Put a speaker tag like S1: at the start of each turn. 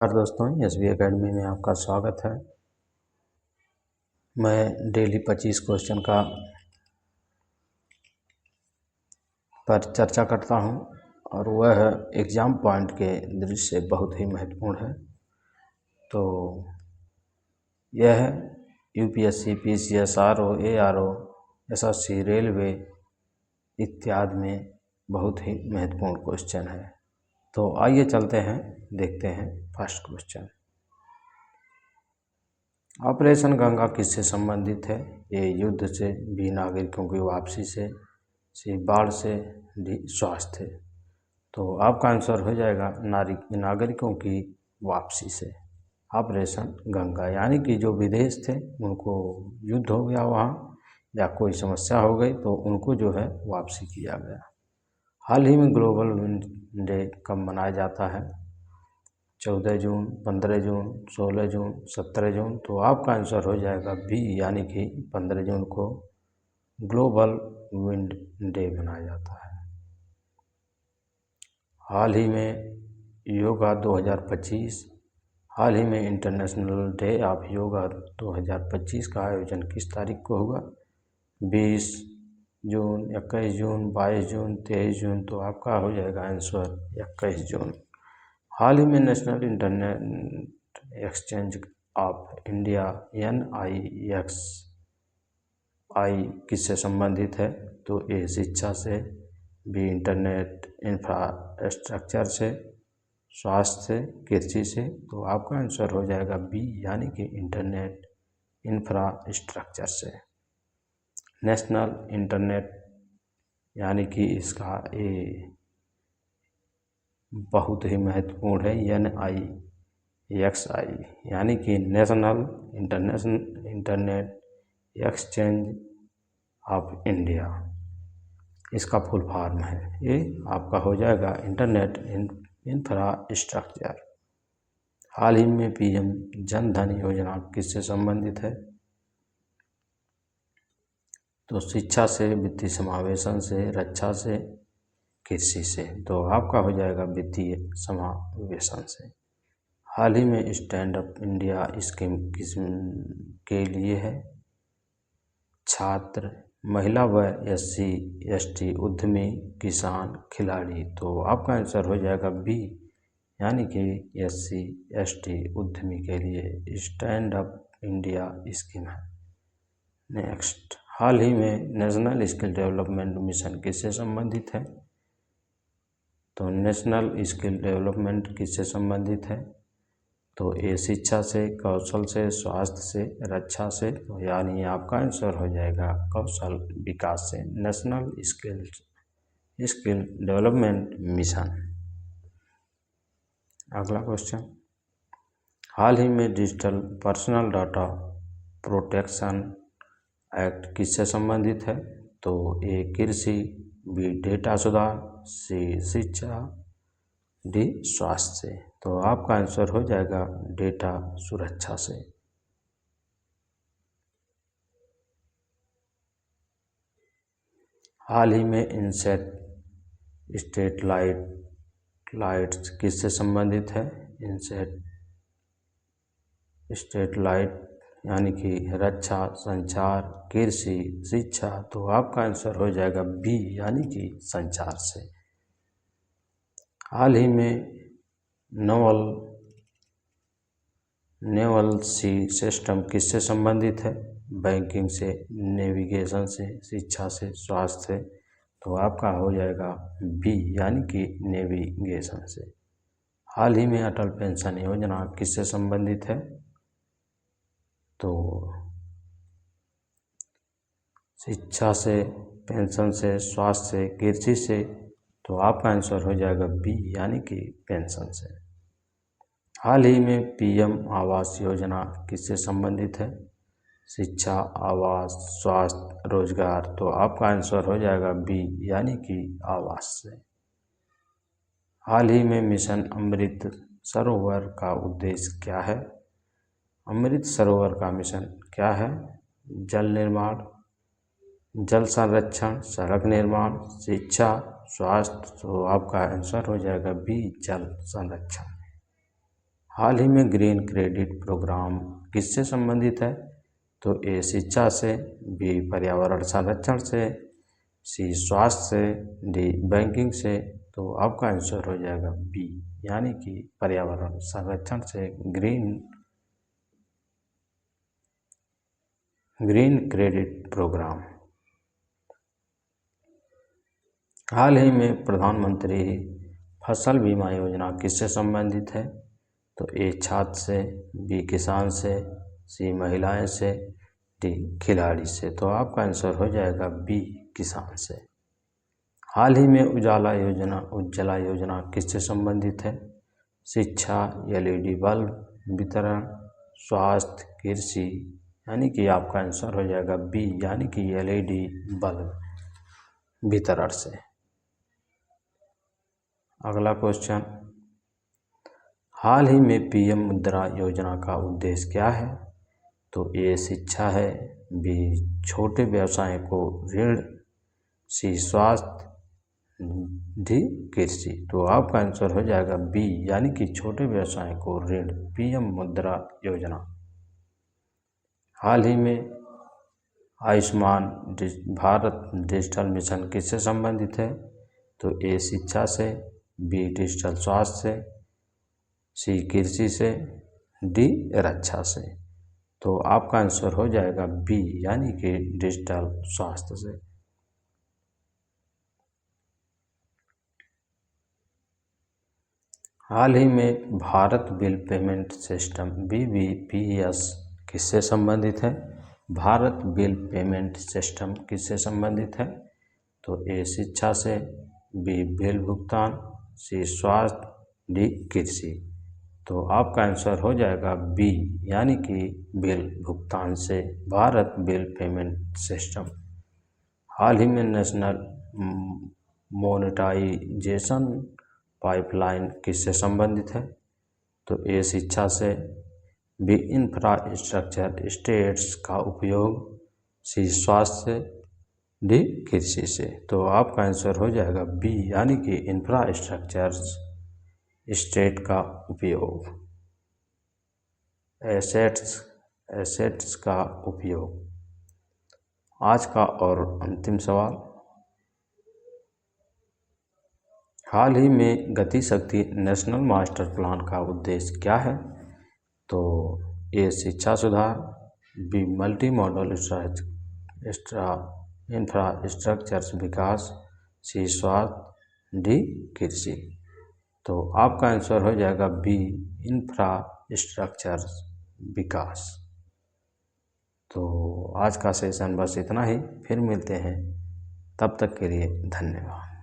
S1: नमस्कार दोस्तों, SB academy में आपका स्वागत है। मैं डेली 25 क्वेश्चन पर चर्चा करता हूं और वह एग्ज़ाम पॉइंट के दृष्टि से बहुत ही महत्वपूर्ण है। तो यह UPSC, PCS, RO, ARO, SSC, railway इत्यादि में बहुत ही महत्वपूर्ण क्वेश्चन है। तो आइए चलते हैं, देखते हैं फर्स्ट क्वेश्चन। ऑपरेशन गंगा किससे संबंधित है? ए युद्ध से, बी नागरिकों की वापसी से, सी बाढ़ से, डी स्वास्थ्य। तो आपका आंसर हो जाएगा नागरिकों की वापसी से। ऑपरेशन गंगा यानी कि जो विदेश थे उनको युद्ध हो गया वहाँ या कोई समस्या हो गई तो उनको जो है वापसी किया गया। हाल ही में ग्लोबल विंड डे कब मनाया जाता है? 14 जून, 15 जून, 16 जून, 17 जून। तो आपका आंसर हो जाएगा बी यानी कि 15 जून को ग्लोबल विंड डे मनाया जाता है। हाल ही में योगा 2025, हाल ही में इंटरनेशनल डे ऑफ योगा 2025 का आयोजन किस तारीख को हुआ? 20 जून, 21 जून, 22 जून, 23 जून। तो आपका हो जाएगा आंसर 21 जून। हाल ही में national internet exchange of India NIXI किससे संबंधित है? तो ए शिक्षा से, बी इंटरनेट इंफ्रास्ट्रक्चर से, स्वास्थ्य से, कृषि से। तो आपका आंसर हो जाएगा बी यानी कि इंटरनेट इंफ्रास्ट्रक्चर से। नेशनल इंटरनेट यानी कि इसका ए बहुत ही महत्वपूर्ण है NIXI यानी कि national internet exchange of India, इसका फुल फॉर्म है। ये आपका हो जाएगा इंटरनेट इंफ्रास्ट्रक्चर। हाल ही में PM जन धन योजना किससे संबंधित है? तो शिक्षा से, वित्तीय समावेशन से, रक्षा से, कृषि से। तो आपका हो जाएगा वित्तीय समावेशन से। हाल ही में स्टैंड अप इंडिया स्कीम किस के लिए है? छात्र, महिला व SC/ST, उद्यमी, किसान, खिलाड़ी। तो आपका आंसर हो जाएगा बी यानी कि SC/ST उद्यमी के लिए स्टैंड अप इंडिया स्कीम है। नेक्स्ट, हाल ही में नेशनल स्किल डेवलपमेंट मिशन किससे संबंधित है? तो नेशनल स्किल डेवलपमेंट किससे संबंधित है? तो ए शिक्षा से, कौशल से, स्वास्थ्य से, रक्षा से। तो यानी आपका आंसर हो जाएगा कौशल विकास से, नेशनल स्किल डेवलपमेंट मिशन। अगला क्वेश्चन, हाल ही में digital personal data protection act किससे संबंधित है? तो ए कृषि, बी डेटा सुधार, सी शिक्षा, डी स्वास्थ्य से। तो आपका आंसर हो जाएगा डेटा सुरक्षा से। हाल ही में इनसेट स्टेट लाइट्स किससे संबंधित है? इनसेट स्टेट लाइट यानी कि रक्षा, संचार, कृषि, शिक्षा। तो आपका आंसर हो जाएगा बी यानी कि संचार से। हाल ही में नेवल सी सिस्टम किससे संबंधित है? बैंकिंग से, नेविगेशन से, शिक्षा से, स्वास्थ्य से। तो आपका हो जाएगा बी यानी कि नेविगेशन से। हाल ही में अटल पेंशन योजना किससे संबंधित है? तो शिक्षा से, पेंशन से, स्वास्थ्य से, कृषि से। तो आपका आंसर हो जाएगा बी यानी कि पेंशन से। हाल ही में PM आवास योजना किससे संबंधित है? शिक्षा, आवास, स्वास्थ्य, रोजगार। तो आपका आंसर हो जाएगा बी यानी कि आवास से। हाल ही में मिशन अमृत सरोवर का उद्देश्य क्या है? अमृत सरोवर का मिशन क्या है? जल निर्माण, जल संरक्षण, सड़क निर्माण, शिक्षा, स्वास्थ्य। तो आपका आंसर हो जाएगा बी जल संरक्षण। हाल ही में ग्रीन क्रेडिट प्रोग्राम किससे संबंधित है? तो ए शिक्षा से, बी पर्यावरण संरक्षण से, सी स्वास्थ्य से, डी बैंकिंग से। तो आपका आंसर हो जाएगा बी, यानी कि पर्यावरण संरक्षण से ग्रीन क्रेडिट प्रोग्राम। हाल ही में प्रधानमंत्री फसल बीमा योजना किससे संबंधित है? तो ए छात्र से, बी किसान से, सी महिलाएं से, डी खिलाड़ी से। तो आपका आंसर हो जाएगा बी किसान से। हाल ही में उज्ज्वला योजना किससे संबंधित है? शिक्षा, एलईडी बल्ब वितरण, स्वास्थ्य, कृषि। यानी कि आपका आंसर हो जाएगा बी, यानी कि एलईडी बल्ब वितरण से। अगला क्वेश्चन, हाल ही में पीएम मुद्रा योजना का उद्देश्य क्या है? तो ए शिक्षा है, बी छोटे व्यवसाय को ऋण, सी स्वास्थ्य, डी कृषि। तो आपका आंसर हो जाएगा बी, यानी कि छोटे व्यवसाय को ऋण, पीएम मुद्रा योजना। हाल ही में आयुष्मान भारत डिजिटल मिशन किससे संबंधित है? तो ए शिक्षा से, बी डिजिटल स्वास्थ्य से, सी कृषि से, डी रक्षा से। तो आपका आंसर हो जाएगा बी, यानी कि डिजिटल स्वास्थ्य से। हाल ही में Bharat bill payment system BBPS किससे संबंधित है? भारत बिल पेमेंट सिस्टम किससे संबंधित है? तो ए शिक्षा से, बी बिल भुगतान, सी स्वास्थ्य, डी कृषि। तो आपका आंसर हो जाएगा बी, यानी कि बिल भुगतान से भारत बिल पेमेंट सिस्टम। हाल ही में नेशनल मोनेटाइजेशन पाइपलाइन किससे संबंधित है? तो ए शिक्षा से, बी इंफ्रास्ट्रक्चर स्टेट्स का उपयोग, सी स्वास्थ्य से, डी कृषि से। तो आपका आंसर हो जाएगा बी, यानी कि इंफ्रास्ट्रक्चर स्टेट का उपयोग, एसेट्स का उपयोग। आज का और अंतिम सवाल, हाल ही में गति शक्ति नेशनल मास्टर प्लान का उद्देश्य क्या है? तो ए शिक्षा सुधार, बी मल्टी मॉडल इंफ्रास्ट्रक्चर विकास, सी स्वास्थ्य, डी कृषि। तो आपका आंसर हो जाएगा बी इंफ्रास्ट्रक्चर विकास। तो आज का सेशन बस इतना ही, फिर मिलते हैं, तब तक के लिए धन्यवाद।